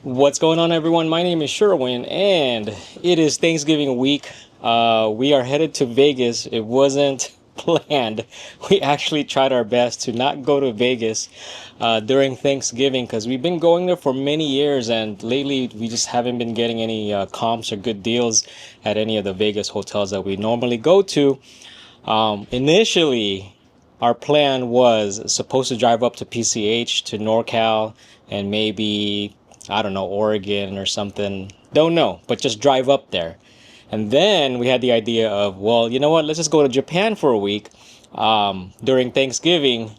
What's going on, everyone? My name is Sherwin, and it is Thanksgiving week. We are headed to Vegas. It wasn't planned. We actually tried our best to not go to Vegas during Thanksgiving because we've been going there for many years, and lately we just haven't been getting any comps or good deals at any of the Vegas hotels that we normally go to. Initially, our plan was supposed to drive up to PCH to NorCal and maybe, I don't know, Oregon or something. Don't know, but just drive up there. And then we had the idea of, well, you know what? Let's just go to Japan for a week during Thanksgiving.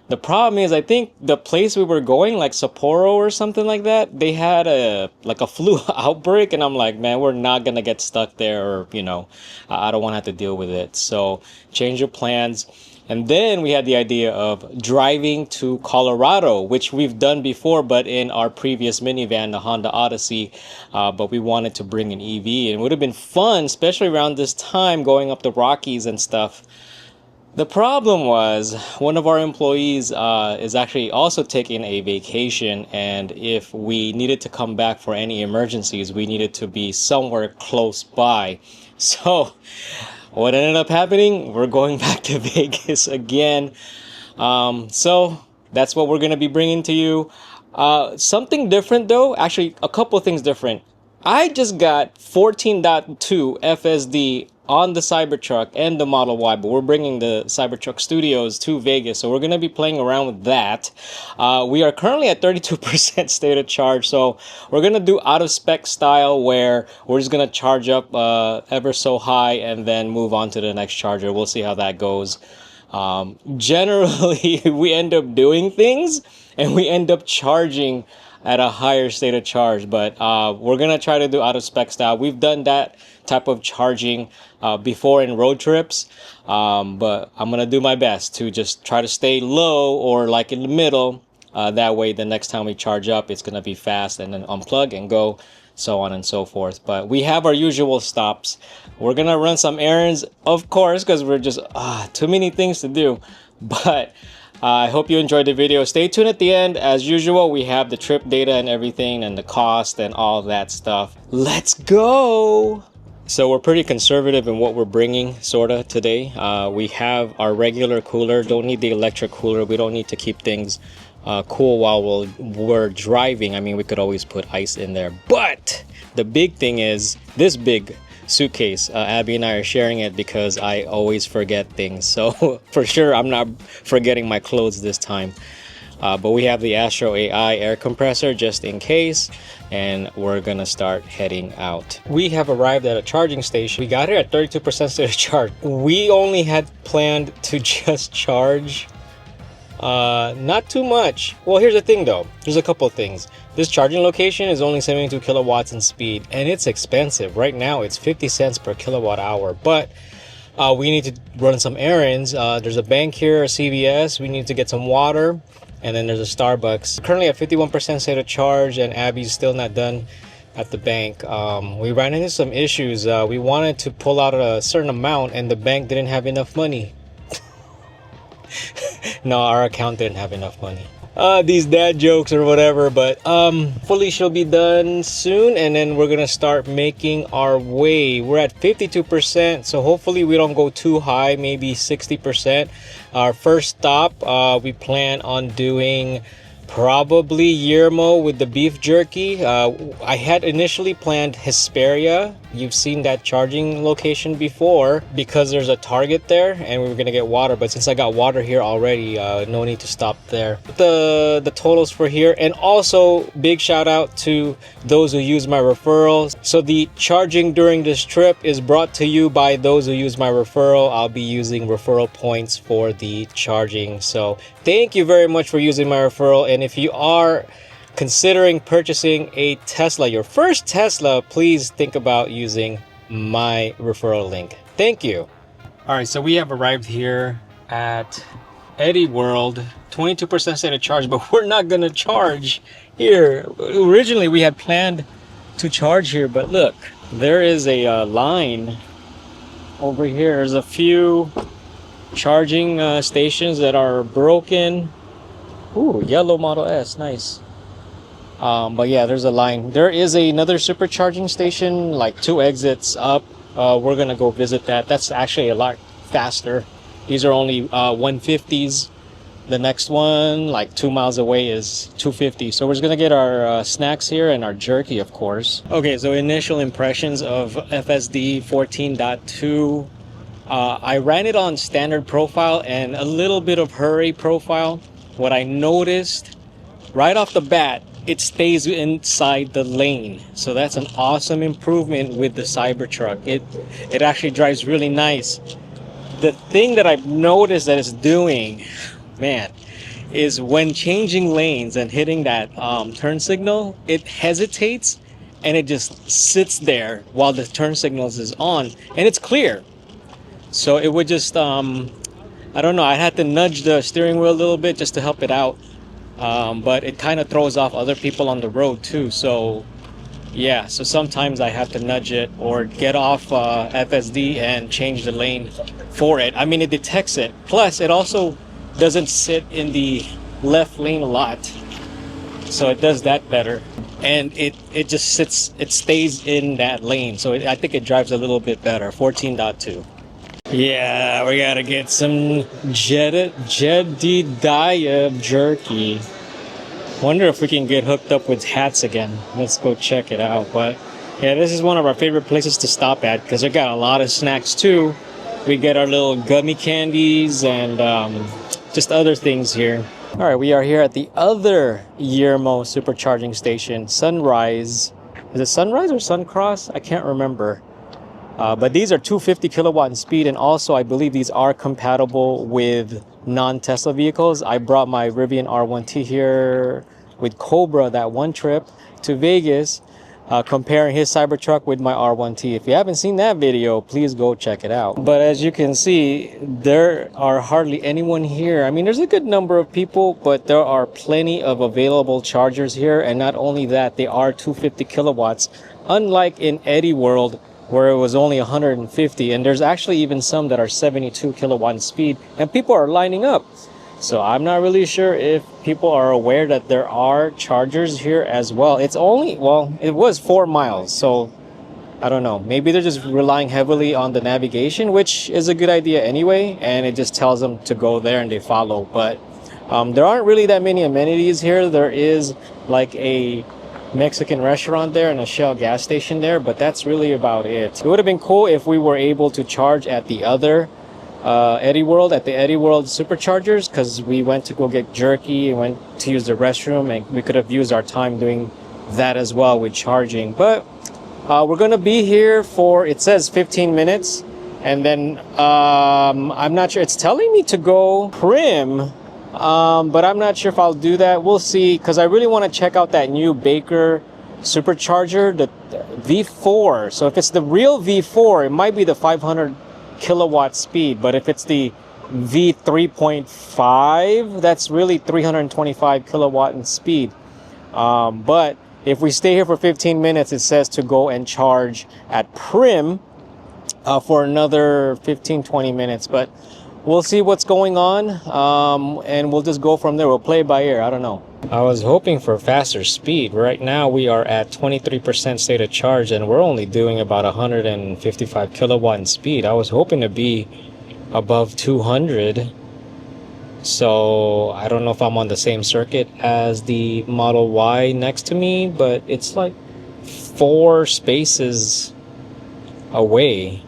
The problem is, I think the place we were going, like Sapporo or something like that, they had a flu outbreak, and I'm like, man, we're not gonna get stuck there, or I don't want to have to deal with it. So change your plans. And then we had the idea of driving to Colorado, which we've done before, but in our previous minivan, the Honda Odyssey. But we wanted to bring an EV. And it would have been fun, especially around this time, going up the Rockies and stuff. The problem was one of our employees is actually also taking a vacation. And if we needed to come back for any emergencies, we needed to be somewhere close by. So what ended up happening, we're going back to Vegas again. So that's what we're going to be bringing to you. Something different though, actually a couple of things different. I just got 14.2 FSD on the Cybertruck and the Model Y, but we're bringing the Cybertruck Studios to Vegas, so we're going to be playing around with that. We are currently at 32% state of charge, so we're going to do out of spec style, where we're just going to charge up ever so high and then move on to the next charger. We'll see how that goes. Generally, we end up doing things and we end up charging at a higher state of charge, but we're gonna try to do out of spec style. We've done that type of charging before in road trips, but I'm gonna do my best to just try to stay low or like in the middle. That way the next time we charge up, it's gonna be fast, and then unplug and go, so on and so forth. But we have our usual stops. We're gonna run some errands, of course, because we're just too many things to do. But I hope you enjoyed the video. Stay tuned at the end. As usual, we have the trip data and everything, and the cost and all that stuff. Let's go! So we're pretty conservative in what we're bringing, sorta, today. We have our regular cooler. Don't need the electric cooler. We don't need to keep things cool while we're driving. I mean, we could always put ice in there. But the big thing is this big suitcase. Abby and I are sharing it because I always forget things. So for sure, I'm not forgetting my clothes this time. But we have the Astro AI air compressor just in case, and we're gonna start heading out. We have arrived at a charging station. We got here at 32% state of charge. We only had planned to just charge not too much. Well, here's the thing though. There's a couple of things. This charging location is only 72 kilowatts in speed, and it's expensive. Right now it's 50 cents per kilowatt hour, but we need to run some errands. There's a bank here, a CVS. We need to get some water, and then there's a Starbucks. Currently at 51% state of charge, and Abby's still not done at the bank. We ran into some issues. We wanted to pull out a certain amount, and the bank didn't have enough money. No, our account didn't have enough money. These dad jokes or whatever, but hopefully she'll be done soon, and then we're gonna start making our way. We're at 52%, so hopefully we don't go too high, maybe 60%. Our first stop, we plan on doing probably Yermo with the beef jerky. I had initially planned Hesperia. You've seen that charging location before, because there's a Target there and we were gonna get water, but since I got water here already, no need to stop there. The totals for here, and also big shout out to those who use my referrals. So the charging during this trip is brought to you by those who use my referral. I'll be using referral points for the charging, so thank you very much for using my referral. And if you are considering purchasing a Tesla, your first Tesla, please think about using my referral link. Thank you. All right, so we have arrived here at Eddie World, 22% state of charge, but we're not gonna charge here. Originally we had planned to charge here, but look, there is a line over here. There's a few charging stations that are broken. Ooh, yellow Model S, nice. But yeah, there's a line. There is another supercharging station, like 2 exits up. We're gonna go visit that. That's actually a lot faster. These are only 150s. The next one, like 2 miles away, is 250. So we're just gonna get our snacks here and our jerky, of course. Okay, so initial impressions of FSD 14.2. I ran it on standard profile and a little bit of hurry profile. What I noticed right off the bat, it stays inside the lane. So that's an awesome improvement with the Cybertruck. It actually drives really nice. The thing that I've noticed that it's doing, man, is when changing lanes and hitting that turn signal, it hesitates and it just sits there while the turn signals is on, and it's clear. So it would just, I don't know, I had to nudge the steering wheel a little bit just to help it out. But it kind of throws off other people on the road too. So yeah, so sometimes I have to nudge it or get off FSD and change the lane for it. I mean, it detects it. Plus, it also doesn't sit in the left lane a lot. So it does that better. And it just sits, it stays in that lane. So I think it drives a little bit better, 14.2. Yeah, we gotta get some Jedediah jerky. Wonder if we can get hooked up with hats again. Let's go check it out. But yeah, this is one of our favorite places to stop at because they got a lot of snacks too. We get our little gummy candies and just other things here. All right, we are here at the other Yermo supercharging station, Sunrise. Is it Sunrise or Suncross? I can't remember. But these are 250 kilowatt in speed, and also I believe these are compatible with non-Tesla vehicles. I brought my Rivian R1T here with Cobra that one trip to Vegas, comparing his Cybertruck with my R1T. If you haven't seen that video, please go check it out. But as you can see, there are hardly anyone here. I mean, there's a good number of people, but there are plenty of available chargers here. And not only that, they are 250 kilowatts, unlike in Eddie World, where it was only 150, and there's actually even some that are 72 kilowatt in speed, and people are lining up. So I'm not really sure if people are aware that there are chargers here as well. It's only, well, it was 4 miles, so I don't know. Maybe they're just relying heavily on the navigation, which is a good idea anyway, and it just tells them to go there and they follow. But there aren't really that many amenities here. There is like a Mexican restaurant there and a Shell gas station there, but that's really about it. It would have been cool if we were able to charge at the other Eddie World, at the Eddie World superchargers, because we went to go get jerky and went to use the restroom, and we could have used our time doing that as well with charging. But we're gonna be here for, it says 15 minutes, and then I'm not sure, it's telling me to go Prim, but I'm not sure if I'll do that. We'll see, because I really want to check out that new Baker supercharger, the V4. So if it's the real V4, it might be the 500 kilowatt speed, but if it's the V3.5, that's really 325 kilowatt in speed. But if we stay here for 15 minutes, it says to go and charge at Prim for another 15-20 minutes. But we'll see what's going on, and we'll just go from there. We'll play it by ear. I don't know. I was hoping for faster speed. Right now we are at 23% state of charge, and we're only doing about 155 kilowatt in speed. I was hoping to be above 200. So I don't know if I'm on the same circuit as the Model Y next to me, but it's like 4 spaces away.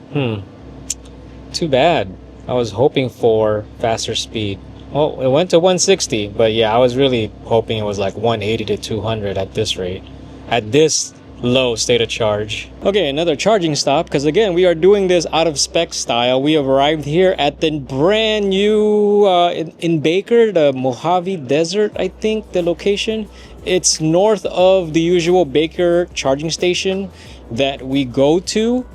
Too bad. I was hoping for faster speed. Oh, it went to 160, but yeah, I was really hoping it was like 180 to 200 at this rate, at this low state of charge. Okay, another charging stop, because again, we are doing this out of spec style. We have arrived here at the brand new, in Baker, the Mojave Desert, I think, the location. It's north of the usual Baker charging station that we go to.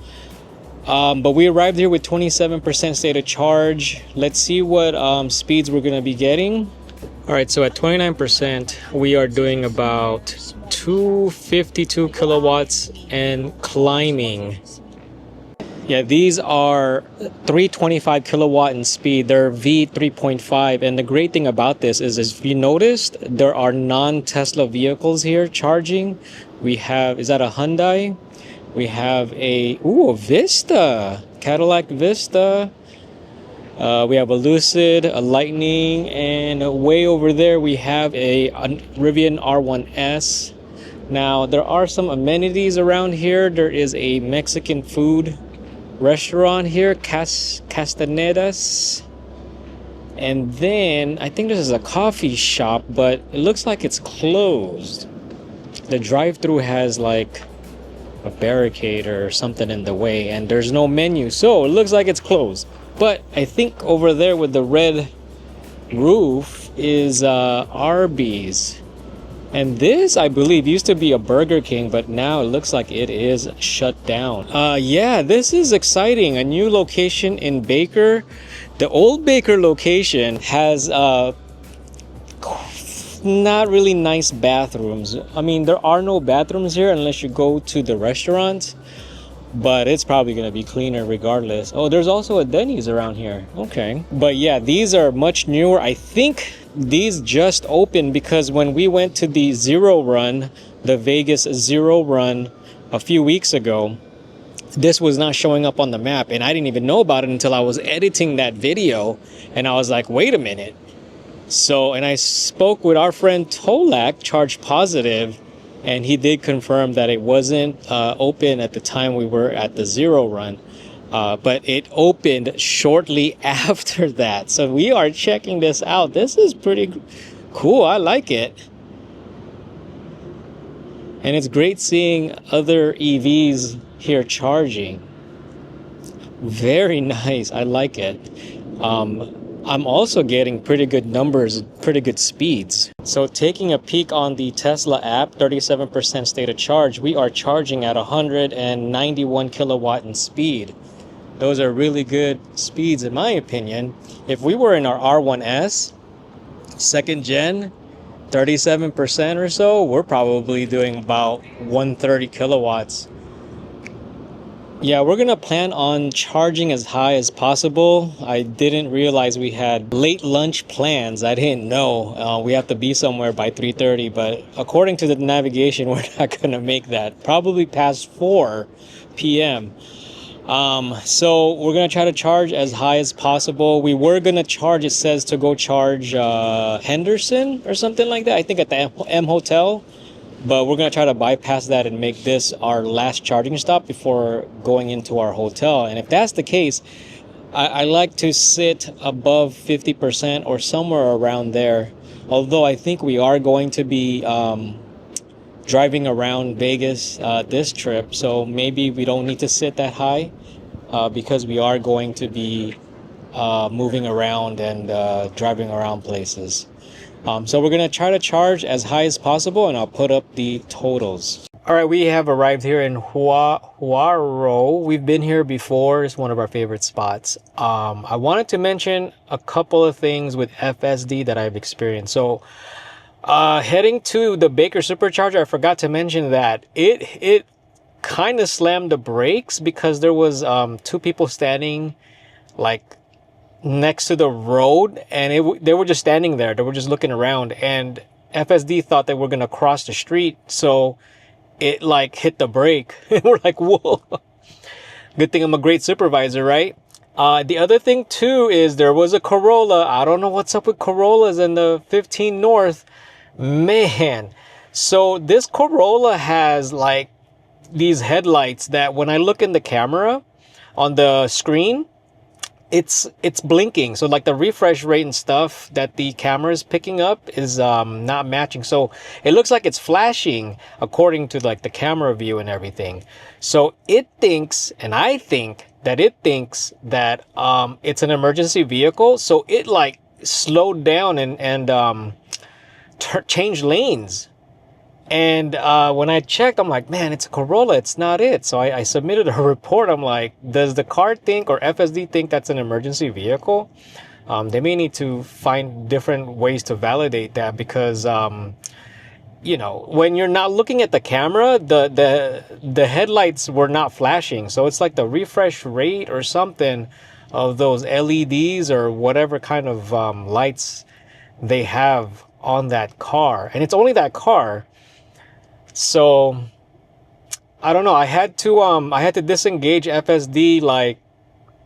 But we arrived here with 27% state of charge. Let's see what speeds we're going to be getting. All right, so at 29%, we are doing about 252 kilowatts and climbing. Yeah, these are 325 kilowatt in speed. They're V3.5. And the great thing about this is if you noticed, there are non-Tesla vehicles here charging. We have, is that a Hyundai? We have a Vista, Cadillac Vista. We have a Lucid, a Lightning, and way over there we have a Rivian R1S. Now, there are some amenities around here. There is a Mexican food restaurant here, Castanedas. And then I think this is a coffee shop, but it looks like it's closed. The drive-through has like a barricade or something in the way, and there's no menu, so it looks like it's closed. But I think over there with the red roof is Arby's. And this, I believe, used to be a Burger King, but now it looks like it is shut down. Yeah, this is exciting. A new location in Baker. The old Baker location has not really nice bathrooms. I mean, there are no bathrooms here unless you go to the restaurant, but it's probably going to be cleaner regardless. Oh, there's also a Denny's around here. Okay. But yeah, these are much newer. I think these just opened because when we went to the Zero Run, the Vegas Zero Run a few weeks ago, this was not showing up on the map, and I didn't even know about it until I was editing that video, and I was like, wait a minute. So, and I spoke with our friend Tolak, Charge Positive, and he did confirm that it wasn't open at the time we were at the Zero Run, but it opened shortly after that. So we are checking this out. This is pretty cool. I like it. And it's great seeing other EVs here charging. Very nice. I like it. I'm also getting pretty good numbers, pretty good speeds. So taking a peek on the Tesla app, 37% state of charge, we are charging at 191 kilowatt in speed. Those are really good speeds in my opinion. If we were in our R1S, second gen, 37% or so, we're probably doing about 130 kilowatts. Yeah, we're gonna plan on charging as high as possible. I didn't realize we had late lunch plans. I didn't know. We have to be somewhere by 3:30, but according to the navigation, we're not gonna make that. Probably past 4 p.m. So we're gonna try to charge as high as possible. We were gonna charge, it says to go charge Henderson or something like that, I think at the M Hotel. But we're going to try to bypass that and make this our last charging stop before going into our hotel. And if that's the case, I like to sit above 50% or somewhere around there. Although I think we are going to be driving around Vegas this trip. So maybe we don't need to sit that high because we are going to be moving around and driving around places. So we're going to try to charge as high as possible, and I'll put up the totals. All right, we have arrived here in Hwaro. We've been here before. It's one of our favorite spots. I wanted to mention a couple of things with FSD that I've experienced. So heading to the Baker Supercharger, I forgot to mention that it kind of slammed the brakes because there was 2 people standing like next to the road, and they were just standing there. They were just looking around, and FSD thought they were gonna cross the street, so it like hit the brake. We're like, whoa. Good thing I'm a great supervisor, right? The other thing too is there was a Corolla. I don't know what's up with Corollas in the 15 North, man. So this Corolla has like these headlights that when I look in the camera on the screen, it's blinking. So like the refresh rate and stuff that the camera is picking up is not matching. So it looks like it's flashing according to like the camera view and everything. So it thinks, and I think that it thinks that it's an emergency vehicle. So it like slowed down and changed lanes. And when I checked, I'm like, man, it's a Corolla. It's not it. So I submitted a report. I'm like, does the car think or FSD think that's an emergency vehicle? They may need to find different ways to validate that because you know, when you're not looking at the camera, the headlights were not flashing. So it's like the refresh rate or something of those LEDs or whatever kind of lights they have on that car. And it's only that car. So I don't know. I had to disengage FSD like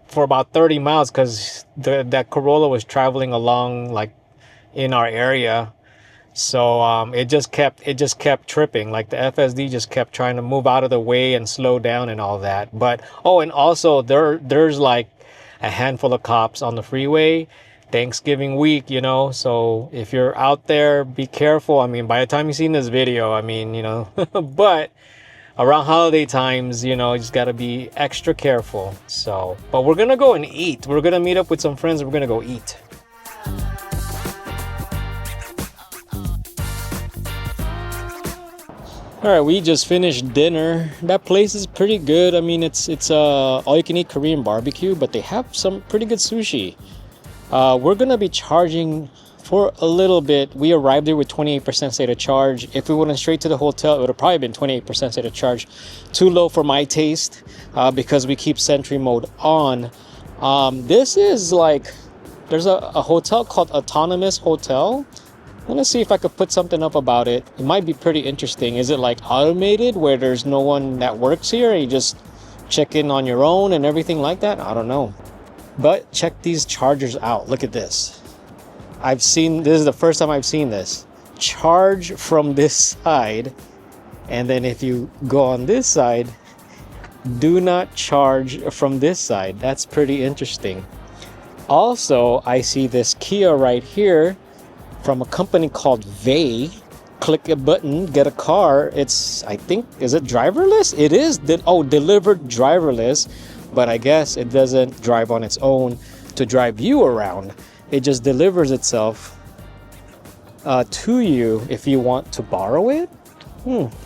for about 30 miles because that Corolla was traveling along like in our area. So it just kept tripping. Like the FSD just kept trying to move out of the way and slow down and all that. But oh, and also there's like a handful of cops on the freeway. Thanksgiving week, you know, so if you're out there, be careful. I mean, by the time you've seen this video, I mean, you know, but around holiday times, you know, you just got to be extra careful. So, but we're going to go and eat. We're going to meet up with some friends. We're going to go eat. All right, we just finished dinner. That place is pretty good. I mean, it's all you can eat Korean barbecue, but they have some pretty good sushi. We're going to be charging for a little bit. We arrived there with 28% state of charge. If we went straight to the hotel, it would have probably been 28% state of charge. Too low for my taste because we keep Sentry mode on. This is like, there's a hotel called Autonomous Hotel. I'm gonna see if I could put something up about it. It might be pretty interesting. Is it like automated where there's no one that works here and you just check in on your own and everything like that? I don't know. But check these chargers out. Look at this. This is the first time I've seen this. Charge from this side, and then if you go on this side, do not charge from this side. That's pretty interesting. Also, I see this Kia right here from a company called Vey. Click a button, get a car. It's, I think, is it driverless? It is. Delivered driverless, but I guess it doesn't drive on its own to drive you around. It just delivers itself to you if you want to borrow it.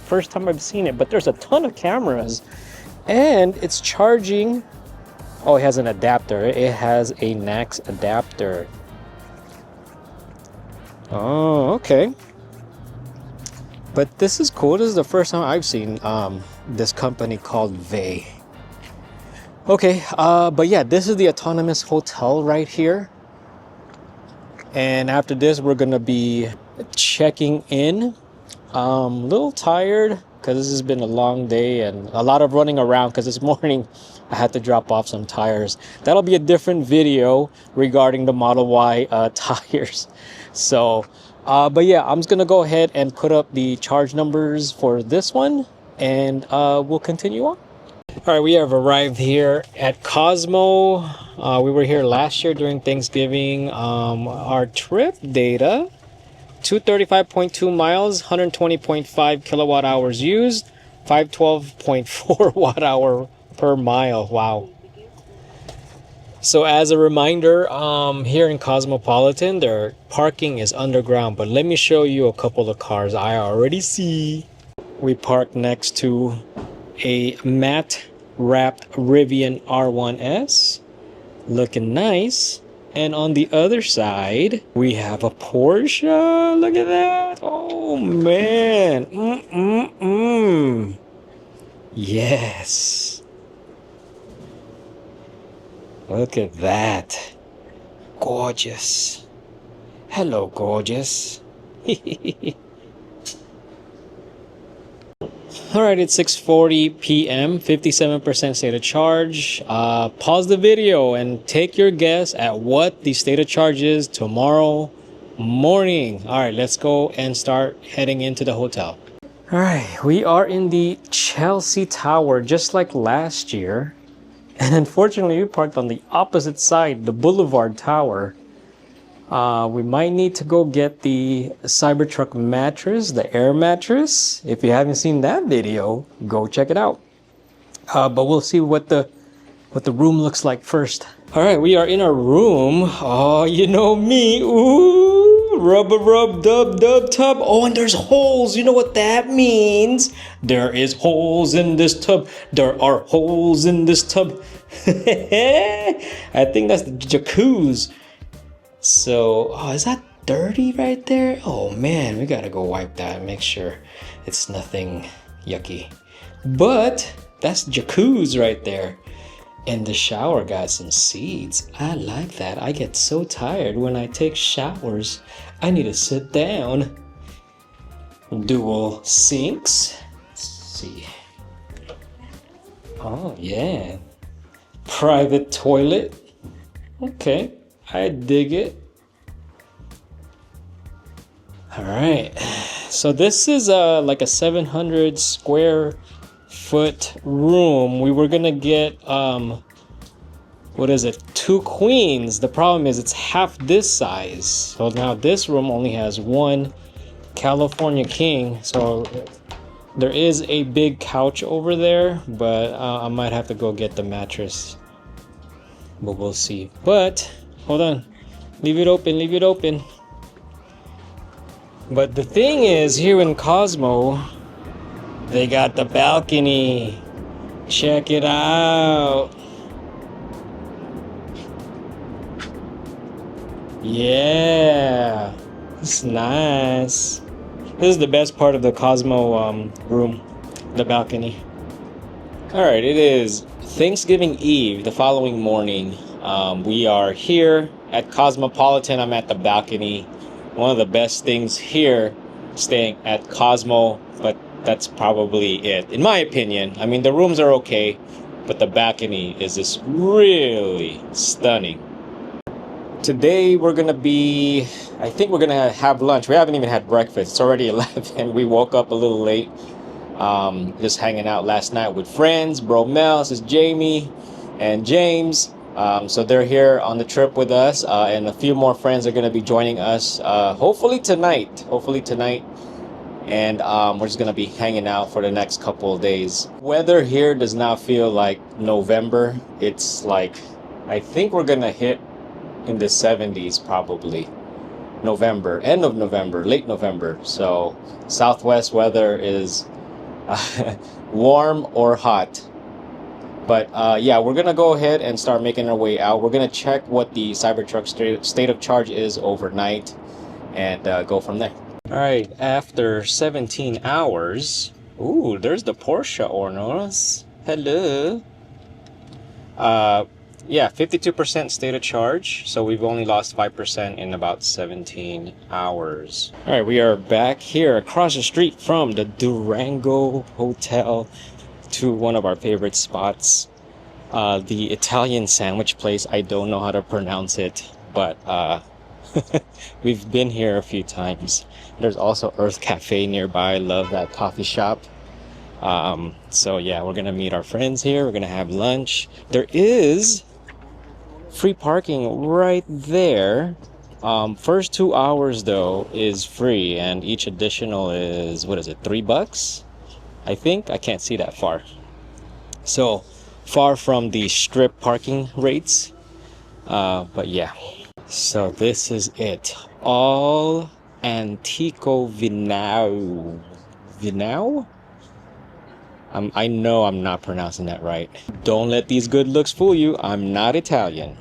First time I've seen it, but there's a ton of cameras and it's charging. Oh, it has an adapter. It has a NAX adapter. Oh, okay. But this is cool. This is the first time I've seen this company called Vey. Okay, but yeah, this is the Autonomous Hotel right here. And after this, we're gonna be checking in. A little tired because this has been a long day and a lot of running around because this morning I had to drop off some tires. That'll be a different video regarding the Model Y tires. So, but yeah, I'm just gonna go ahead and put up the charge numbers for this one and we'll continue on. All right, we have arrived here at Cosmo. We were here last year during Thanksgiving. Our trip data, 235.2 miles, 120.5 kilowatt hours used, 512.4 watt hour per mile. Wow. So as a reminder, here in Cosmopolitan, their parking is underground, but let me show you a couple of cars I already see. We parked next to a matte wrapped Rivian R1S, looking nice. And on the other side, we have a Porsche. Look at that. Oh man. Yes. Look at that. Gorgeous. Hello, gorgeous. All right, it's 6:40 p.m., 57% state of charge. Pause the video and take your guess at what the state of charge is tomorrow morning. All right, let's go and start heading into the hotel. All right, we are in the Chelsea Tower, just like last year. And unfortunately, we parked on the opposite side, the Boulevard Tower. We might need to go get the Cybertruck mattress, the air mattress. If you haven't seen that video, go check it out. But we'll see what the room looks like first. All right, we are in our room. Oh, you know me. Ooh, rub dub tub. Oh, and there's holes. You know what that means? There is holes in this tub. There are holes in this tub. I think that's the jacuzzi. So, oh, is that dirty right there. Oh man, we gotta go wipe that and make sure it's nothing yucky. But that's jacuzzi right there. And the shower got some seeds. I like that. I get so tired when I take showers. I need to sit down. Dual sinks. Let's see. Oh yeah. Private toilet. Okay, I dig it. All right. So this is like a 700 square foot room. We were gonna get what is it, 2 queens. The problem is it's half this size, so now this room only has 1 California king. So there is a big couch over there, but I might have to go get the mattress, but we'll see. But hold on, leave it open. But the thing is, here in Cosmo, they got the balcony. Check it out. Yeah, it's nice. This is the best part of the Cosmo room, the balcony. All right, it is Thanksgiving Eve, the following morning. We are here at Cosmopolitan. I'm at the balcony. One of the best things here, staying at Cosmo, but that's probably it, in my opinion. I mean, the rooms are okay, but the balcony is just really stunning. Today we're gonna be, I think we're gonna have lunch. We haven't even had breakfast. It's already 11. We woke up a little late. Just hanging out last night with friends. Bro Mel, this is Jamie and James. So they're here on the trip with us, and a few more friends are gonna be joining us. Hopefully tonight. And we're just gonna be hanging out for the next couple of days. Weather here does not feel like November. It's like, I think we're gonna hit in the 70s probably. November, end of November, late November. So Southwest weather is warm or hot. But yeah, we're gonna go ahead and start making our way out. We're gonna check what the Cybertruck state of charge is overnight and go from there. All right, after 17 hours, ooh, there's the Porsche Ornos. Hello. Yeah, 52% state of charge, so we've only lost 5% in about 17 hours. All right, we are back here across the street from the Durango Hotel to one of our favorite spots, the Italian sandwich place. I don't know how to pronounce it, but we've been here a few times. There's also Earth Cafe nearby. I love that coffee shop. So yeah, we're gonna meet our friends here. We're gonna have lunch. There is free parking right there. First 2 hours though is free, and each additional is, what is it, $3? I think. I can't see that far. So far from the strip parking rates. But yeah. So this is it. All Antico Vinaio. Vinaio? I know I'm not pronouncing that right. Don't let these good looks fool you. I'm not Italian.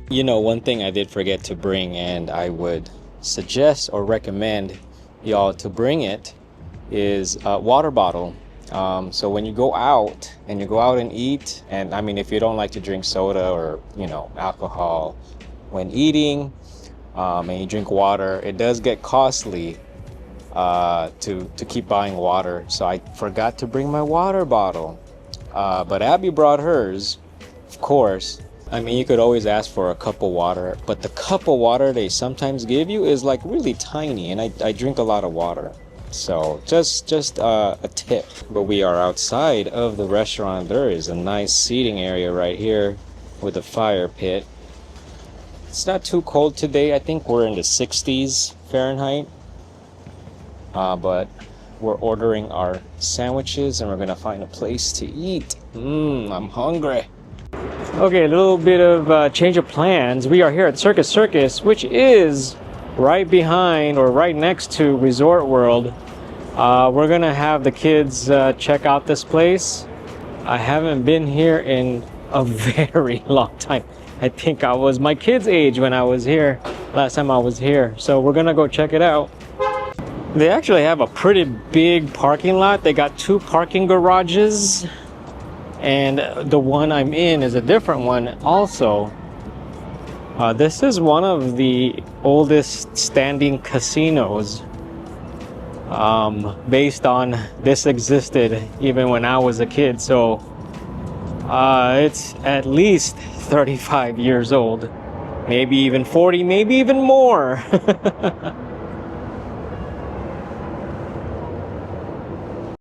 You know, one thing I did forget to bring, and I would suggest or recommend y'all to bring it, is a water bottle. So when you go out and eat, and I mean, if you don't like to drink soda or, you know, alcohol when eating, and you drink water, it does get costly to keep buying water. So I forgot to bring my water bottle, but Abby brought hers, of course. I mean, you could always ask for a cup of water, but the cup of water they sometimes give you is like really tiny, and I drink a lot of water. So just a tip. But we are outside of the restaurant. There is a nice seating area right here with a fire pit. It's not too cold today. I think we're in the 60s Fahrenheit. But we're ordering our sandwiches and we're gonna find a place to eat. I'm hungry. Okay, a little bit of change of plans. We are here at Circus Circus, which is right behind or right next to Resort World. We're gonna have the kids check out this place. I haven't been here in a very long time. I think I was my kid's age when I was here, last time I was here. So we're gonna go check it out. They actually have a pretty big parking lot. They got 2 parking garages, and the one I'm in is a different one also. This is one of the oldest standing casinos. Based on this existed even when I was a kid, so it's at least 35 years old, maybe even 40, maybe even more.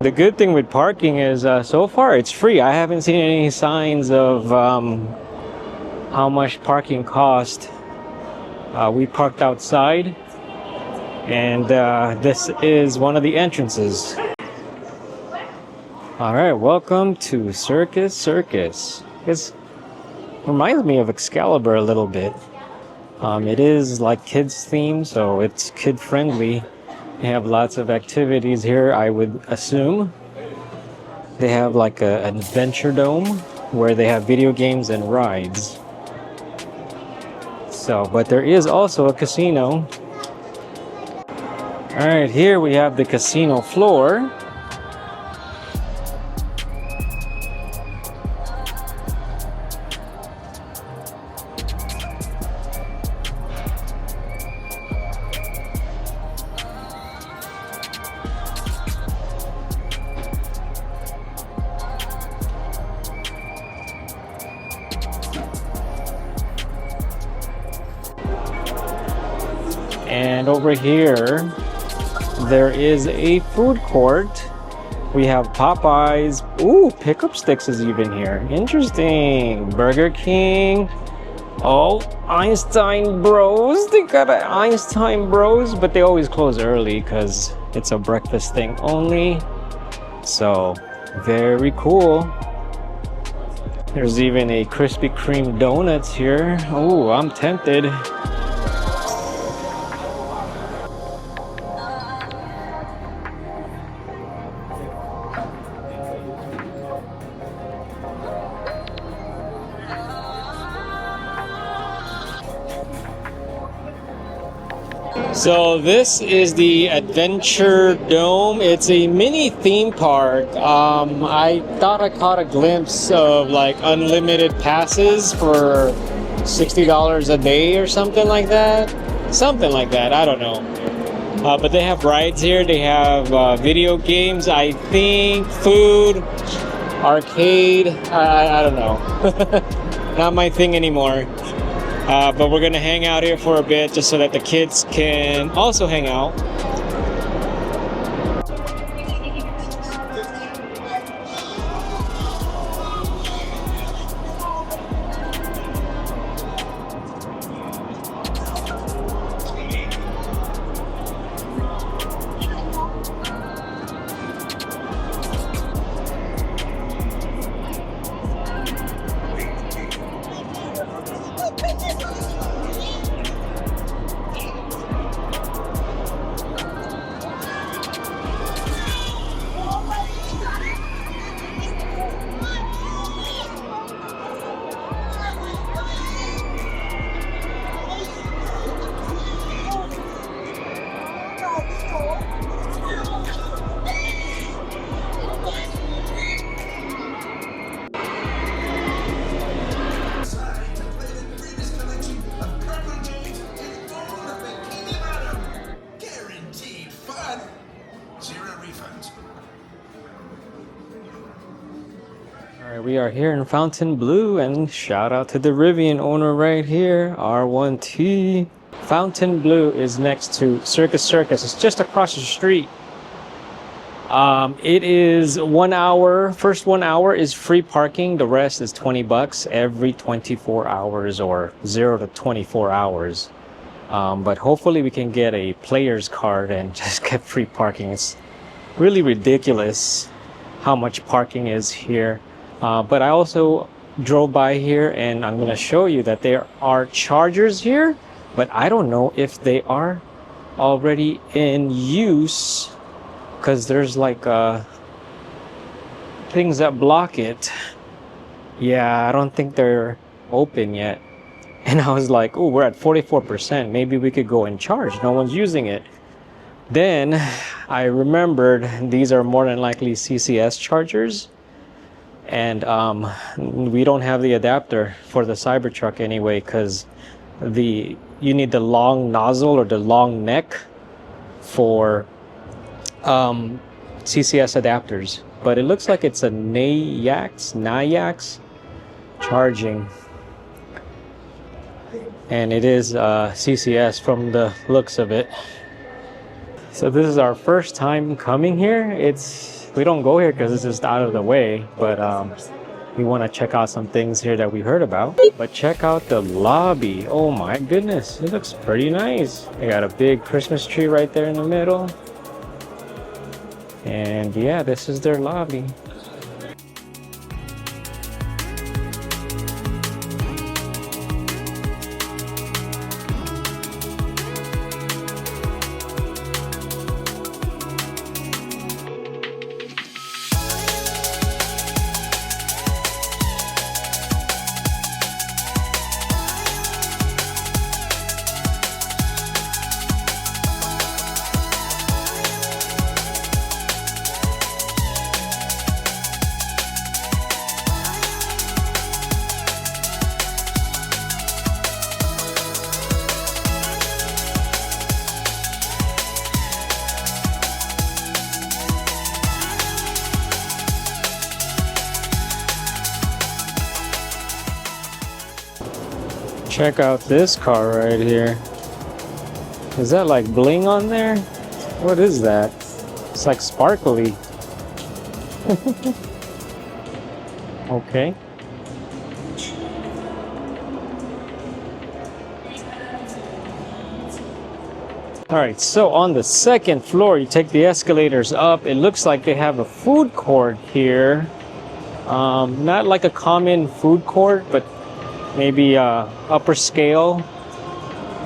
The good thing with parking is so far it's free. I haven't seen any signs of how much parking cost. We parked outside, and this is one of the entrances. All right, welcome to Circus Circus. It reminds me of Excalibur a little bit. It is like kids themed, so it's kid friendly. They have lots of activities here, I would assume. They have like an adventure dome where they have video games and rides. So, but there is also a casino. All right, here we have the casino floor. And over here, there is a food court. We have Popeyes. Ooh, pickup sticks is even here. Interesting. Burger King. Oh, Einstein Bros. They got an Einstein Bros, but they always close early because it's a breakfast thing only. So, very cool. There's even a Krispy Kreme donuts here. Oh, I'm tempted. So this is the Adventure Dome. It's a mini theme park. I thought I caught a glimpse of like unlimited passes for $60 a day or something like that. Something like that, I don't know. But they have rides here. They have video games, I think, food, arcade. I don't know. Not my thing anymore. But we're gonna hang out here for a bit just so that the kids can also hang out. We are here in Fontainebleau, and shout out to the Rivian owner right here, R1T. Fontainebleau is next to Circus Circus. It's just across the street. It is 1 hour. First 1 hour is free parking. The rest is $20 every 24 hours or 0 to 24 hours. But hopefully we can get a player's card and just get free parking. It's really ridiculous how much parking is here. But I also drove by here, and I'm gonna show you that there are chargers here, but I don't know if they are already in use because there's like things that block it. Yeah, I don't think they're open yet. And I was like, oh, we're at 44%. Maybe we could go and charge. No one's using it. Then I remembered these are more than likely CCS chargers. And we don't have the adapter for the Cybertruck anyway, because you need the long nozzle or the long neck for CCS adapters. But it looks like it's a Nayax charging. And it is CCS from the looks of it. So this is our first time coming here. We don't go here because it's just out of the way, but we want to check out some things here that we heard about. But check out the lobby. Oh my goodness, it looks pretty nice. They got a big Christmas tree right there in the middle. And yeah, this is their lobby. Check out this car right here. Is that like bling on there? What is that? It's like sparkly. Okay. Alright, so on the second floor, you take the escalators up. It looks like they have a food court here. Not like a common food court, but maybe upper scale,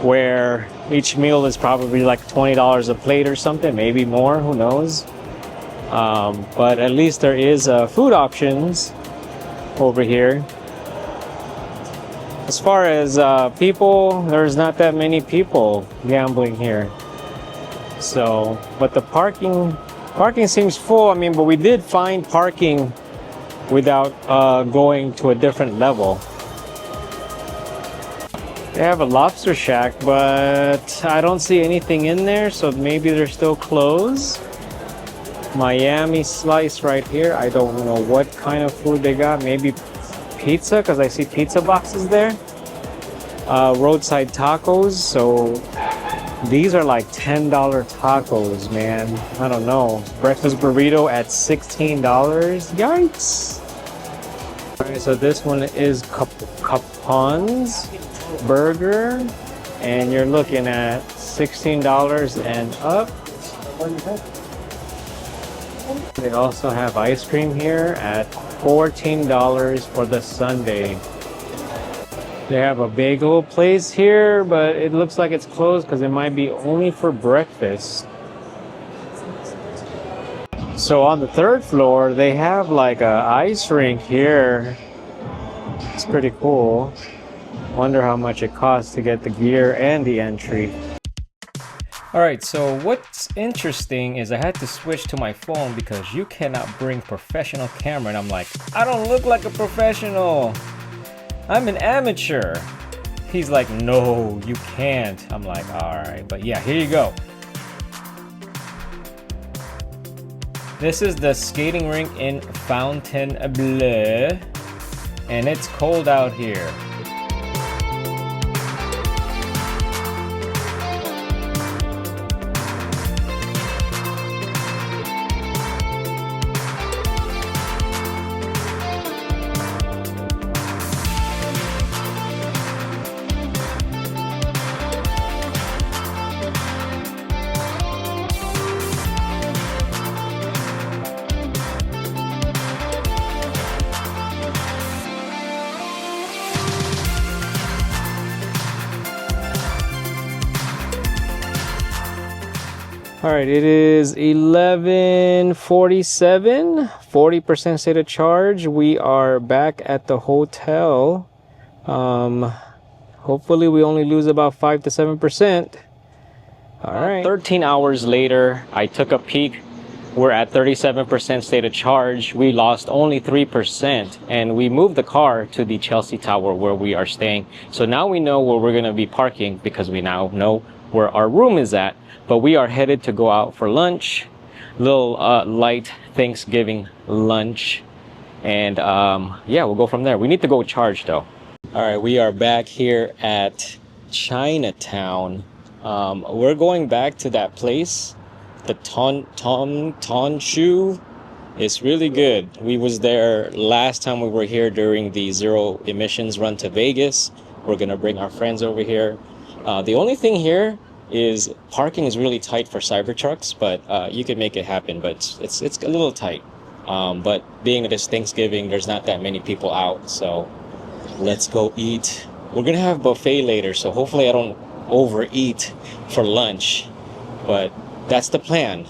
where each meal is probably like $20 a plate or something, maybe more, who knows. But at least there is food options over here. As far as people, there's not that many people gambling here. So, but the parking seems full. I mean, but we did find parking without going to a different level. They have a lobster shack, but I don't see anything in there, so maybe they're still closed. Miami slice right here. I don't know what kind of food they got. Maybe pizza, because I see pizza boxes there. Roadside tacos. So these are like $10 tacos, man. I don't know. Breakfast burrito at $16. Yikes. All right, so this one is Capon's burger, and you're looking at $16 and up. They also have ice cream here at $14 for the sundae. They have a bagel place here, but it looks like it's closed because it might be only for breakfast. So on the third floor, they have like a ice rink here. It's pretty cool. Wonder how much it costs to get the gear and the entry. Alright, so what's interesting is I had to switch to my phone because you cannot bring professional camera, and I'm like, I don't look like a professional. I'm an amateur. He's like, no, you can't. I'm like, alright, but yeah, here you go. This is the skating rink in Fontainebleau, and it's cold out here. All right, it is 11:47, 40% state of charge. We are back at the hotel. Hopefully we only lose about 5 to 7%. All right. 13 hours later, I took a peek. We're at 37% state of charge. We lost only 3%, and we moved the car to the Chelsea Tower where we are staying. So now we know where we're going to be parking because we now know where our room is at. But we are headed to go out for lunch, little light Thanksgiving lunch, and yeah, we'll go from there. We need to go charge though. All right, we are back here at Chinatown. We're going back to that place, the Ton Shou. It's really good. We was there last time we were here during the zero emissions run to Vegas. We're gonna bring our friends over here. The only thing here is parking is really tight for Cybertrucks, but you can make it happen, but it's a little tight. But being that it's Thanksgiving, there's not that many people out, so let's go eat. We're gonna have buffet later, so hopefully I don't overeat for lunch, but that's the plan.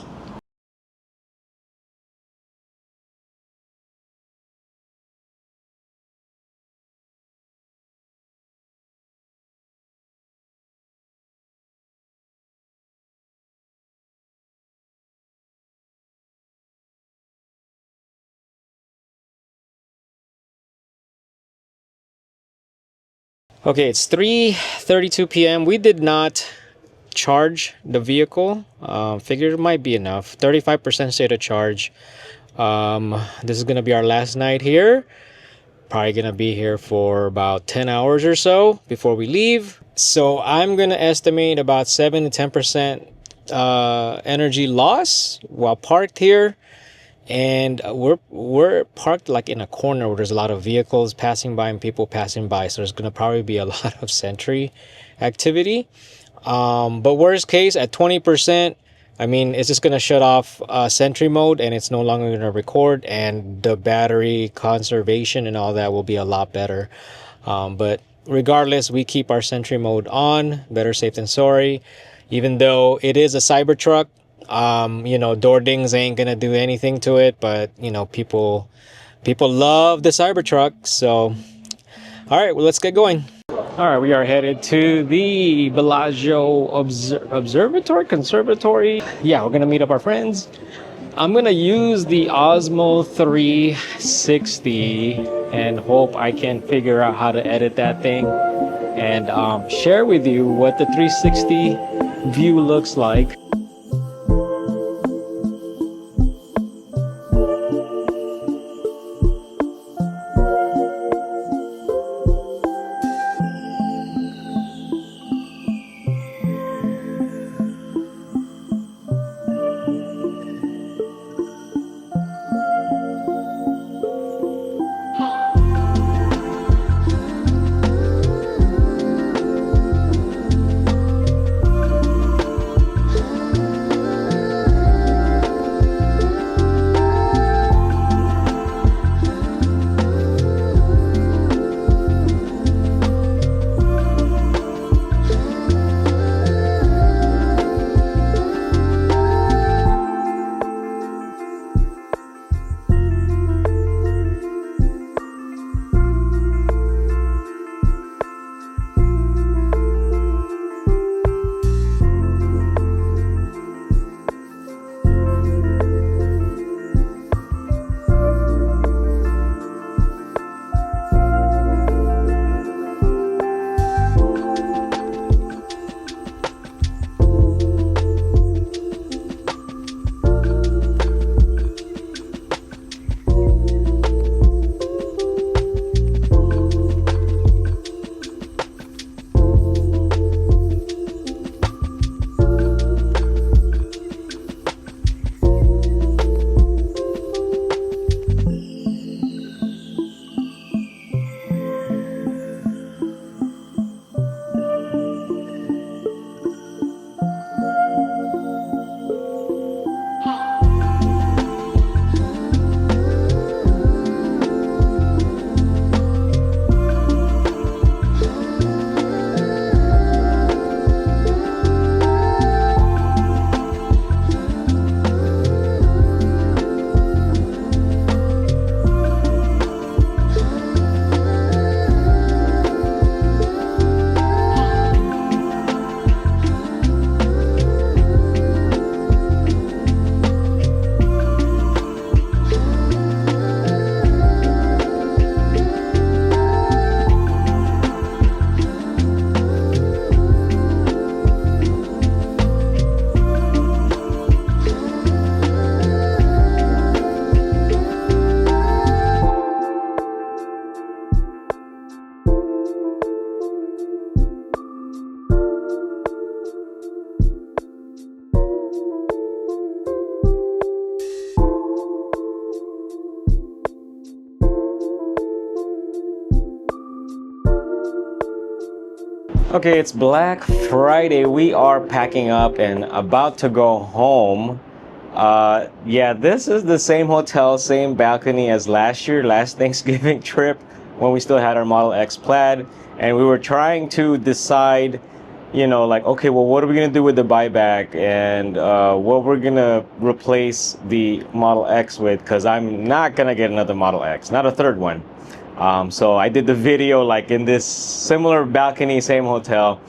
Okay, it's 3:32 p.m. We did not charge the vehicle. Figured it might be enough. 35% state of charge. This is gonna be our last night here. Probably gonna be here for about 10 hours or so before we leave. So I'm gonna estimate about 7 to 10% energy loss while parked here. And we're parked like in a corner where there's a lot of vehicles passing by and people passing by, so there's gonna probably be a lot of sentry activity. But worst case, at 20%, I mean, it's just gonna shut off sentry mode and it's no longer gonna record, and the battery conservation and all that will be a lot better. But regardless, we keep our sentry mode on. Better safe than sorry. Even though it is a Cybertruck, you know, door dings ain't gonna do anything to it, but you know, people love the Cybertruck. So all right, well, let's get going. All right, we are headed to the Bellagio Conservatory. Yeah, we're gonna meet up our friends. I'm gonna use the Osmo 360 and hope I can figure out how to edit that thing and share with you what the 360 view looks like. Okay, it's Black Friday. We are packing up and about to go home. Yeah, this is the same hotel, same balcony as last year, last Thanksgiving trip when we still had our Model X Plaid. And we were trying to decide, you know, like, okay, well, what are we going to do with the buyback and what we're going to replace the Model X with? Because I'm not going to get another Model X, not a third one. So I did the video like in this similar balcony, same hotel.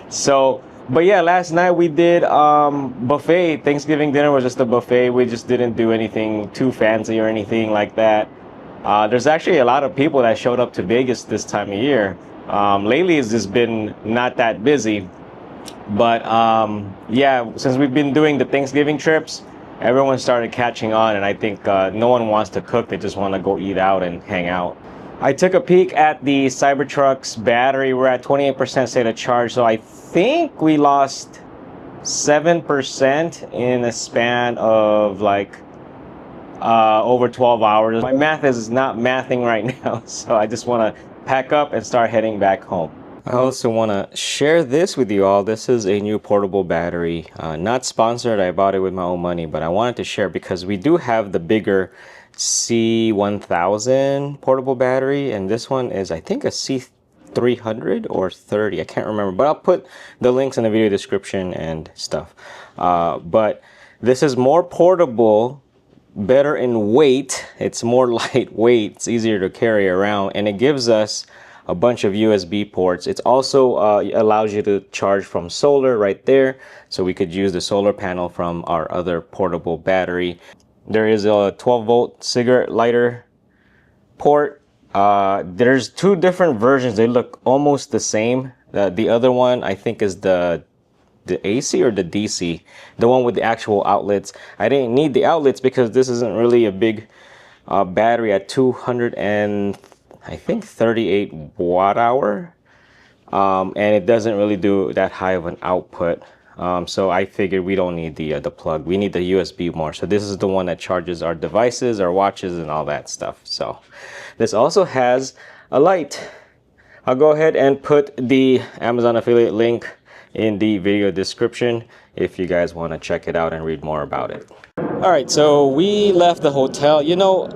So, but yeah, last night we did buffet. Thanksgiving dinner was just a buffet. We just didn't do anything too fancy or anything like that. There's actually a lot of people that showed up to Vegas this time of year. Lately it's just been not that busy. But yeah, since we've been doing the Thanksgiving trips, everyone started catching on, and I think no one wants to cook. They just want to go eat out and hang out. I took a peek at the Cybertruck's battery. We're at 28% state of charge, so I think we lost 7% in a span of like over 12 hours. My math is not mathing right now, so I just want to pack up and start heading back home. I also want to share this with you all. This is a new portable battery. Not sponsored, I bought it with my own money, but I wanted to share because we do have the bigger C1000 portable battery, and this one is, I think, a C300 or 30. I can't remember, but I'll put the links in the video description and stuff. But this is more portable, better in weight. It's more lightweight. It's easier to carry around, and it gives us a bunch of USB ports. It also allows you to charge from solar right there, so we could use the solar panel from our other portable battery. There is a 12-volt cigarette lighter port. There's two different versions. They look almost the same. The other one I think is the AC or the DC, the one with the actual outlets. I didn't need the outlets because this isn't really a big battery at 200 and I think 38 watt hour, and it doesn't really do that high of an output. So I figured we don't need the plug. We need the USB more. So this is the one that charges our devices, our watches, and all that stuff. So this also has a light. I'll go ahead and put the Amazon affiliate link in the video description if you guys want to check it out and read more about it. All right, so we left the hotel. You know,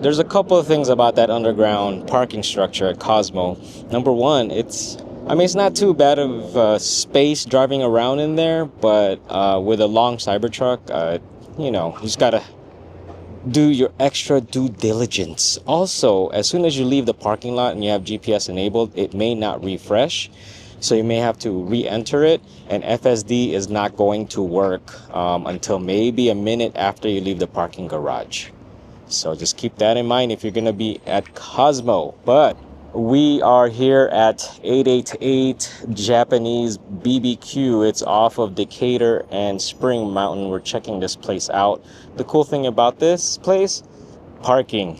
there's a couple of things about that underground parking structure at Cosmo. Number one, it's not too bad of space driving around in there, but with a long Cybertruck, you know, you just gotta do your extra due diligence. Also, as soon as you leave the parking lot and you have GPS enabled, it may not refresh. So you may have to re-enter it, and FSD is not going to work until maybe a minute after you leave the parking garage. So just keep that in mind if you're going to be at Cosmo. But we are here at 888 Japanese BBQ. It's off of Decatur and Spring Mountain. We're checking this place out. The cool thing about this place, parking.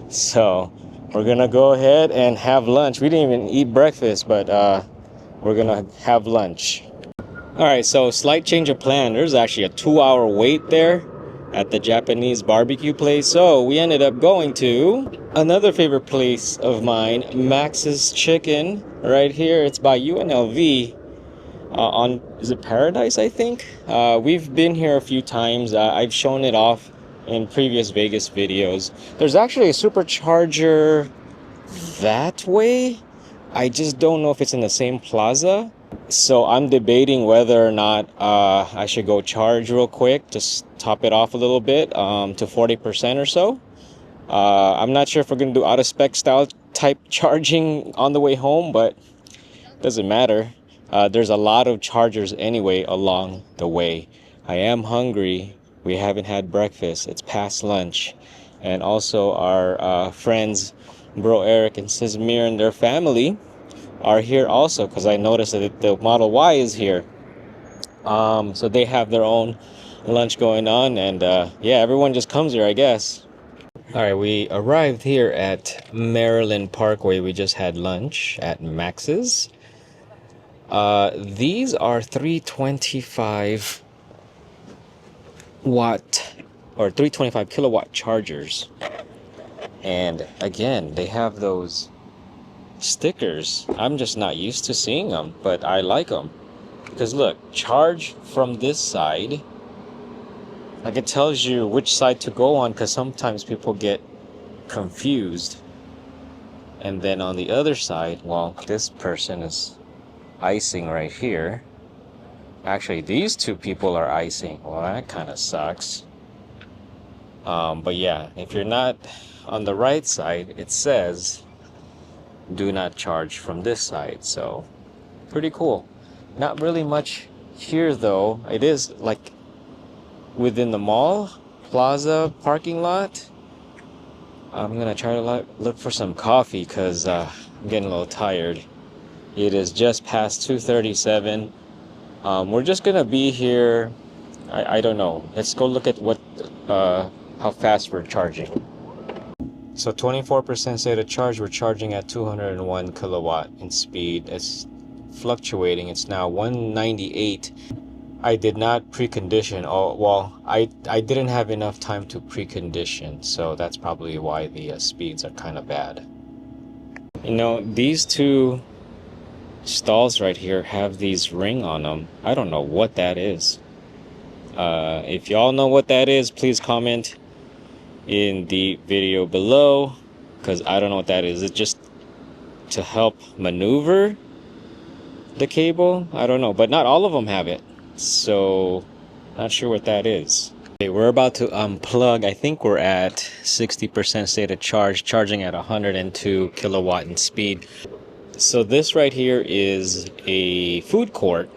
So we're going to go ahead and have lunch. We didn't even eat breakfast, but we're going to have lunch. All right, so slight change of plan. There's actually a 2-hour wait there at the Japanese barbecue place. So we ended up going to another favorite place of mine, Max's Chicken, right here. It's by UNLV on, is it Paradise, I think? We've been here a few times. I've shown it off in previous Vegas videos. There's actually a Supercharger that way. I just don't know if it's in the same plaza. So I'm debating whether or not I should go charge real quick, just top it off a little bit to 40% or so. I'm not sure if we're going to do out of spec style type charging on the way home, but it doesn't matter. There's a lot of chargers anyway along the way. I am hungry. We haven't had breakfast. It's past lunch. And also our friends, Bro Eric and Sizmir and their family are here also, because I noticed that the Model Y is here. So they have their own lunch going on, and yeah, everyone just comes here, I guess. All right, we arrived here at Maryland Parkway. We just had lunch at Max's. These are 325 watt or 325 kilowatt chargers, and again, they have those stickers. I'm just not used to seeing them, but I like them. Because look, charge from this side. Like it tells you which side to go on, because sometimes people get confused. And then on the other side, well, this person is icing right here. Actually, these two people are icing. Well, that kind of sucks. But yeah, if you're not on the right side, it says do not charge from this side. So pretty cool. Not really much here though. It is like within the mall plaza parking lot. I'm gonna try to look for some coffee because I'm getting a little tired. It is just past 2:37. We're just gonna be here. I don't know. Let's go look at what how fast we're charging. So 24% state of charge. We're charging at 201 kilowatt in speed. It's fluctuating. It's now 198. I did not precondition. Oh well, I didn't have enough time to precondition, so that's probably why the speeds are kind of bad. You know, these two stalls right here have these ring on them. I don't know what that is. If y'all know what that is, please comment in the video below, because I don't know what that is. It's just to help maneuver the cable. I don't know, but not all of them have it, so not sure what that is. Okay, we're about to unplug. I think we're at 60% state of charge, charging at 102 kilowatt in speed. So this right here is a food court,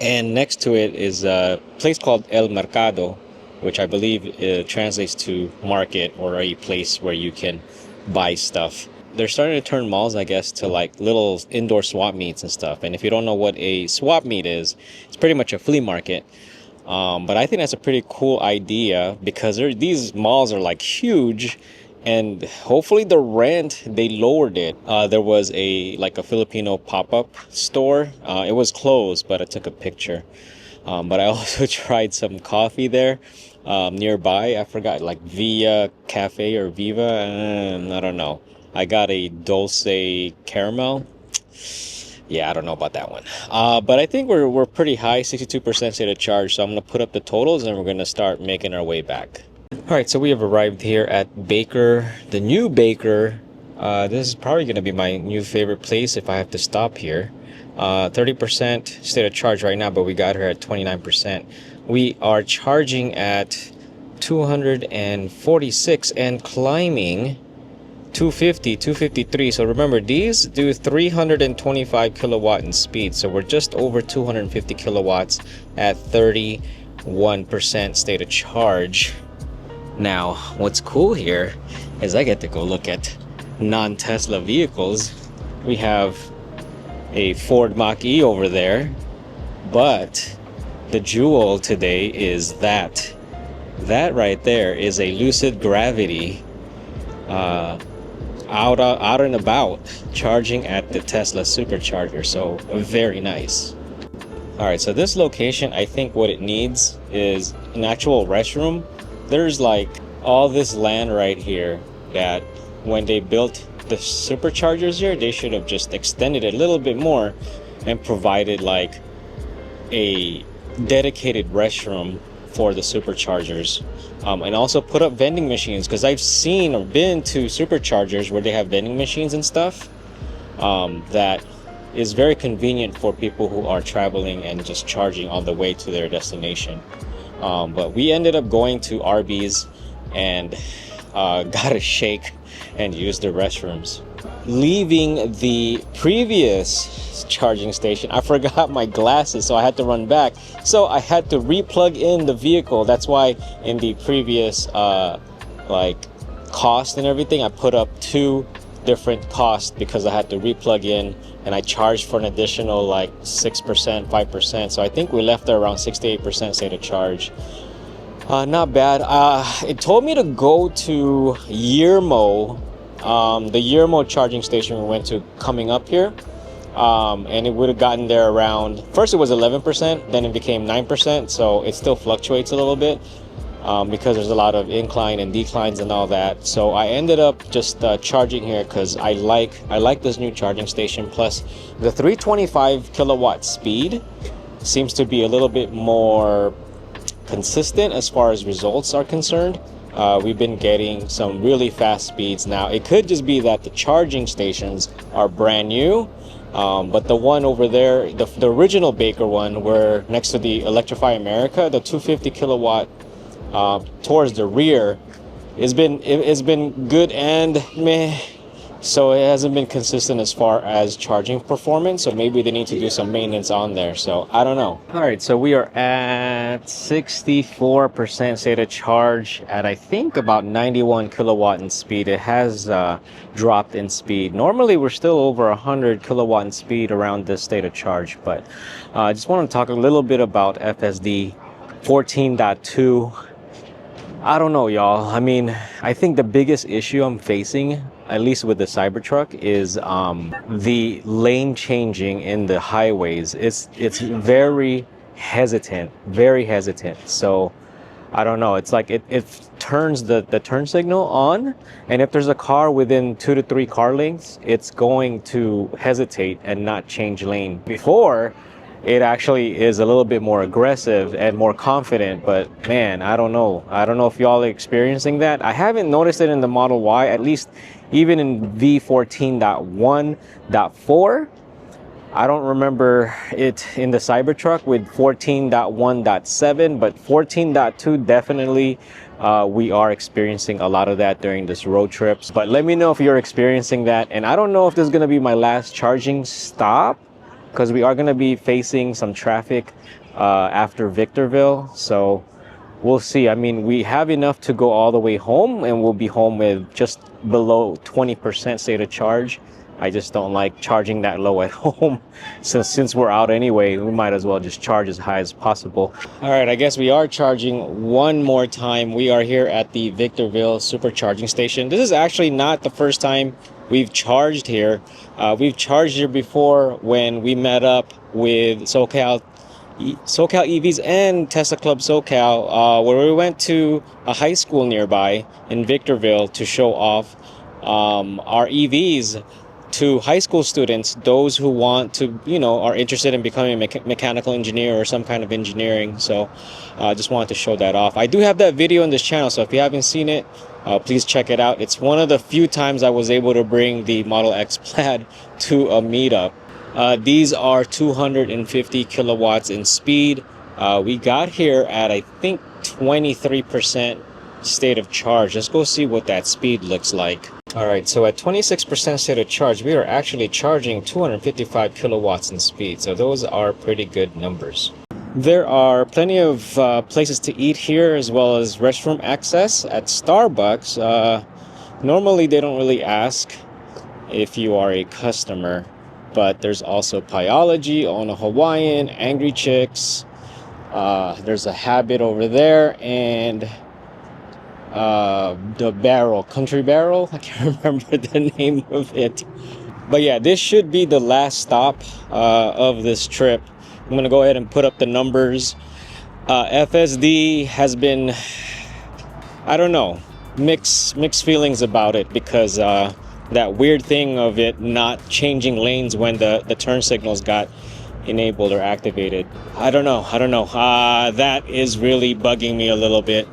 and next to it is a place called El Mercado, which I believe translates to market, or a place where you can buy stuff. They're starting to turn malls, I guess, to like little indoor swap meets and stuff. And if you don't know what a swap meet is, it's pretty much a flea market. But I think that's a pretty cool idea, because these malls are like huge, and hopefully the rent, they lowered it. There was a Filipino pop-up store. It was closed, but I took a picture. But I also tried some coffee there nearby. I forgot, like Via Cafe or Viva, I don't know. I got a Dulce Caramel. Yeah, I don't know about that one. But I think we're pretty high, 62% state of charge. So I'm gonna put up the totals and we're gonna start making our way back. All right, so we have arrived here at Baker, the new Baker. This is probably gonna be my new favorite place if I have to stop here. 30% state of charge right now, but we got here at 29%. We are charging at 246 and climbing 250, 253. So remember, these do 325 kilowatt in speed. So we're just over 250 kilowatts at 31% state of charge. Now, what's cool here is I get to go look at non-Tesla vehicles. We have a Ford Mach-E over there, but the jewel today is that right there is a Lucid Gravity out and about, charging at the Tesla Supercharger. So very nice. All right, so this location, I think what it needs is an actual restroom. There's like all this land right here that when they built the Superchargers here, they should have just extended it a little bit more and provided like a dedicated restroom for the Superchargers, and also put up vending machines, because I've seen or been to Superchargers where they have vending machines and stuff that is very convenient for people who are traveling and just charging on the way to their destination. But we ended up going to Arby's and got a shake and used the restrooms. Leaving the previous charging station, I forgot my glasses, so I had to run back. So I had to re-plug in the vehicle. That's why in the previous cost and everything, I put up 2 different costs, because I had to re-plug in, and I charged for an additional like 6%, 5%. So I think we left there around 68% state of charge. Not bad. It told me to go to Yermo, the Yermo charging station we went to coming up here, and it would have gotten there around, first it was 11%, then it became 9%, so it still fluctuates a little bit. because there's a lot of incline and declines and all that. So I ended up just charging here because I like this new charging station. Plus the 325 kilowatt speed seems to be a little bit more consistent as far as results are concerned. We've been getting some really fast speeds now. It could just be that the charging stations are brand new, but the one over there, the original Baker one, where next to the Electrify America, the 250 kilowatt towards the rear, it's been good and meh. So it hasn't been consistent as far as charging performance. So maybe they need to do some maintenance on there. So I don't know. All right, so we are at 64% state of charge at I think about 91 kilowatt in speed. It has dropped in speed. Normally we're still over 100 kilowatt in speed around this state of charge. But I just want to talk a little bit about FSD 14.2. I don't know, y'all. I mean, I think the biggest issue I'm facing, at least with the Cybertruck, is the lane changing in the highways. It's very hesitant, very hesitant. So I don't know. It's like it turns the turn signal on, and if there's a car within 2 to 3 car lengths, it's going to hesitate and not change lane. Before, it actually is a little bit more aggressive and more confident, but man, I don't know if y'all are experiencing that. I haven't noticed it in the Model Y, at least even in V14.1.4. I don't remember it in the Cybertruck with 14.1.7, but 14.2 definitely we are experiencing a lot of that during this road trips. But let me know if you're experiencing that. And I don't know if this is going to be my last charging stop, because we are going to be facing some traffic after Victorville. So we'll see. I mean, we have enough to go all the way home, and we'll be home with just below 20% state of charge. I just don't like charging that low at home. So since we're out anyway, we might as well just charge as high as possible. All right, I guess we are charging one more time. We are here at the Victorville supercharging station. This is actually not the first time we've charged here. We've charged here before when we met up with SoCal EVs and Tesla Club SoCal, where we went to a high school nearby in Victorville to show off our EVs to high school students, those who want to, are interested in becoming a mechanical engineer or some kind of engineering. So I just wanted to show that off. I do have that video on this channel, so if you haven't seen it, please check it out. It's one of the few times I was able to bring the Model X Plaid to a meetup. These are 250 kilowatts in speed. We got here at, I think, 23% state of charge. Let's go see what that speed looks like. All right, so at 26% state of charge, we are actually charging 255 kilowatts in speed. So those are pretty good numbers. There are plenty of places to eat here, as well as restroom access at Starbucks. Normally, they don't really ask if you are a customer, but there's also Pyology, On a Hawaiian, Angry Chicks. There's a Habit over there, and the Barrel, Country Barrel. I can't remember the name of it. But yeah, this should be the last stop of this trip. I'm going to go ahead and put up the numbers. FSD has been, I don't know, mixed feelings about it, because that weird thing of it not changing lanes when the turn signals got enabled or activated. I don't know. That is really bugging me a little bit.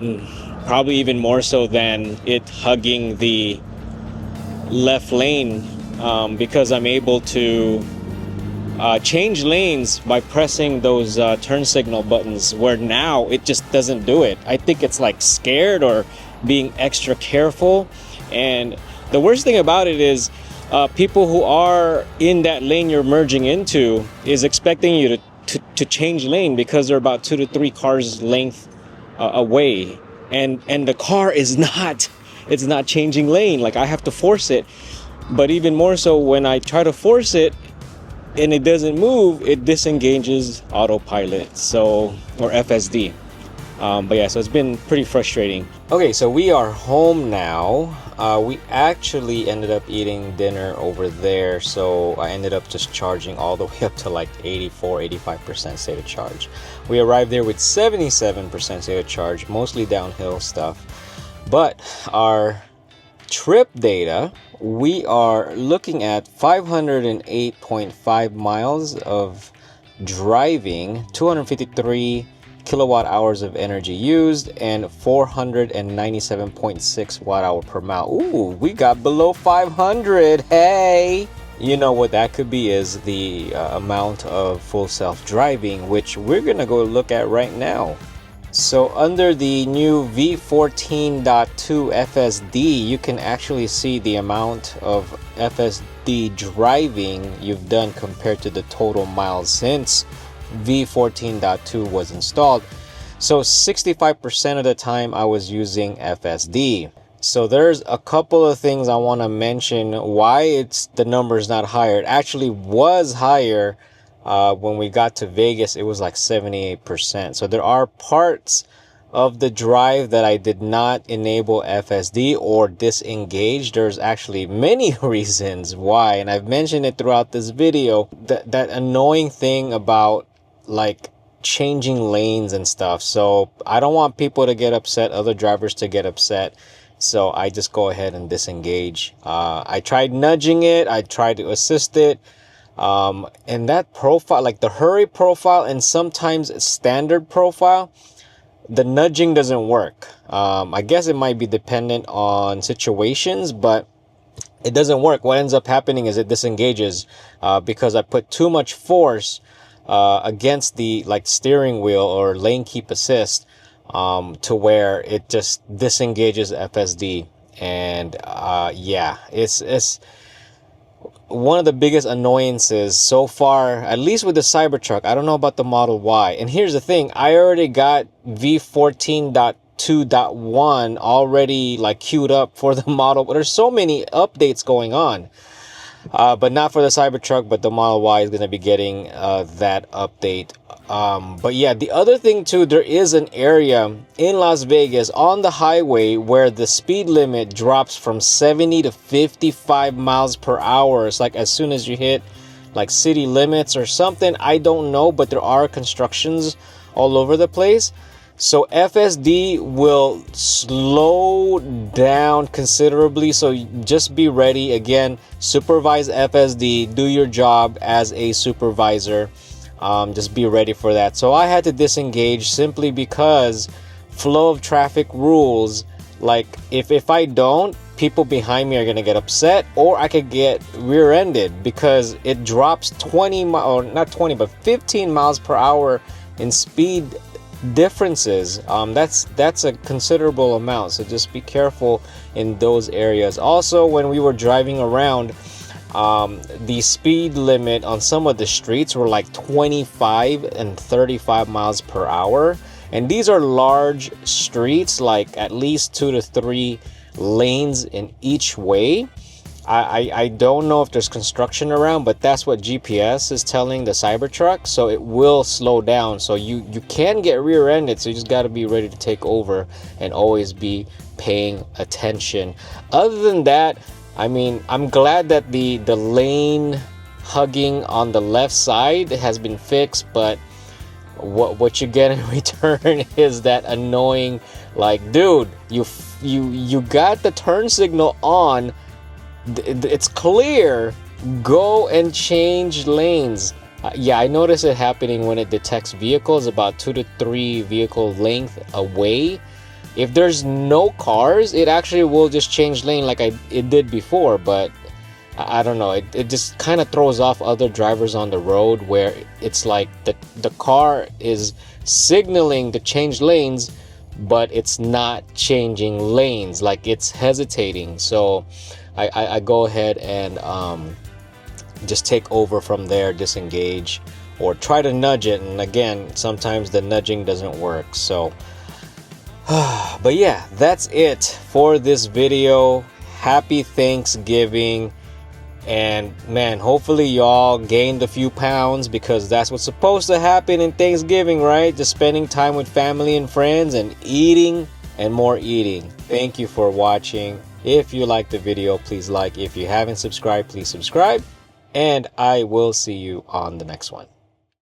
Probably even more so than it hugging the left lane, because I'm able to change lanes by pressing those turn signal buttons, where now it just doesn't do it. I think it's like scared or being extra careful. And the worst thing about it is people who are in that lane you're merging into is expecting you to change lane, because they're about 2 to 3 cars length away. And the car is not changing lane. Like, I have to force it. But even more so, when I try to force it and it doesn't move, it disengages autopilot, or FSD. But yeah, so it's been pretty frustrating. Okay, so we are home now. we actually ended up eating dinner over there, so I ended up just charging all the way up to like 84-85% state of charge. We arrived there with 77% state of charge, mostly downhill stuff. But our trip data, we are looking at 508.5 miles of driving, 253 kilowatt hours of energy used, and 497.6 watt hour per mile. Ooh, we got below 500. Hey, you know what that could be is the amount of full self-driving, which we're gonna go look at right now. So under the new V14.2 FSD, you can actually see the amount of FSD driving you've done compared to the total miles since V14.2 was installed. So 65% of the time I was using FSD. So there's a couple of things I want to mention why the number is not higher. It actually was higher when we got to Vegas. It was like 78%. So there are parts of the drive that I did not enable FSD or disengage. There's actually many reasons why, and I've mentioned it throughout this video. That annoying thing about like changing lanes and stuff. So I don't want people to get upset, other drivers to get upset. So I just go ahead and disengage. I tried nudging it. I tried to assist it. And that profile, like the hurry profile and sometimes standard profile, the nudging doesn't work. I guess it might be dependent on situations, but it doesn't work. What ends up happening is it disengages because I put too much force against the like steering wheel or lane keep assist to where it just disengages FSD. And yeah, it's one of the biggest annoyances so far, at least with the Cybertruck. I don't know about the Model Y. And here's the thing, I already got V14.2.1 already like queued up for the model, but there's so many updates going on. But not for the Cybertruck, but the Model Y is going to be getting that update. But yeah, the other thing too, there is an area in Las Vegas on the highway where the speed limit drops from 70 to 55 miles per hour. It's like as soon as you hit like city limits or something. I don't know, but there are constructions all over the place. So FSD will slow down considerably. So just be ready. Again, supervise FSD, do your job as a supervisor. Just be ready for that. So I had to disengage simply because flow of traffic rules. Like if I don't, people behind me are going to get upset, or I could get rear-ended because it drops 20 or not 20 but 15 miles per hour in speed differences. That's a considerable amount, so just be careful in those areas. Also, when we were driving around, the speed limit on some of the streets were like 25 and 35 miles per hour, and these are large streets, like at least 2 to 3 lanes in each way. I don't know if there's construction around, but that's what GPS is telling the Cybertruck, so it will slow down. So you can get rear-ended, so you just got to be ready to take over and always be paying attention. Other than that, I mean, I'm glad that the lane hugging on the left side has been fixed, but what you get in return is that annoying, like, dude, you got the turn signal on, it's clear, go and change lanes. Yeah, I noticed it happening when it detects vehicles about 2 to 3 vehicle length away. If there's no cars, it actually will just change lane like it did before, but I don't know, it just kind of throws off other drivers on the road, where it's like the car is signaling to change lanes, but it's not changing lanes, like it's hesitating. So I go ahead and just take over from there, disengage, or try to nudge it, and again, sometimes the nudging doesn't work. So but yeah, that's it for this video. Happy Thanksgiving. And man, hopefully y'all gained a few pounds, because that's what's supposed to happen in Thanksgiving, right? Just spending time with family and friends and eating and more eating. Thank you for watching. If you like the video, please like. If you haven't subscribed, please subscribe. And I will see you on the next one.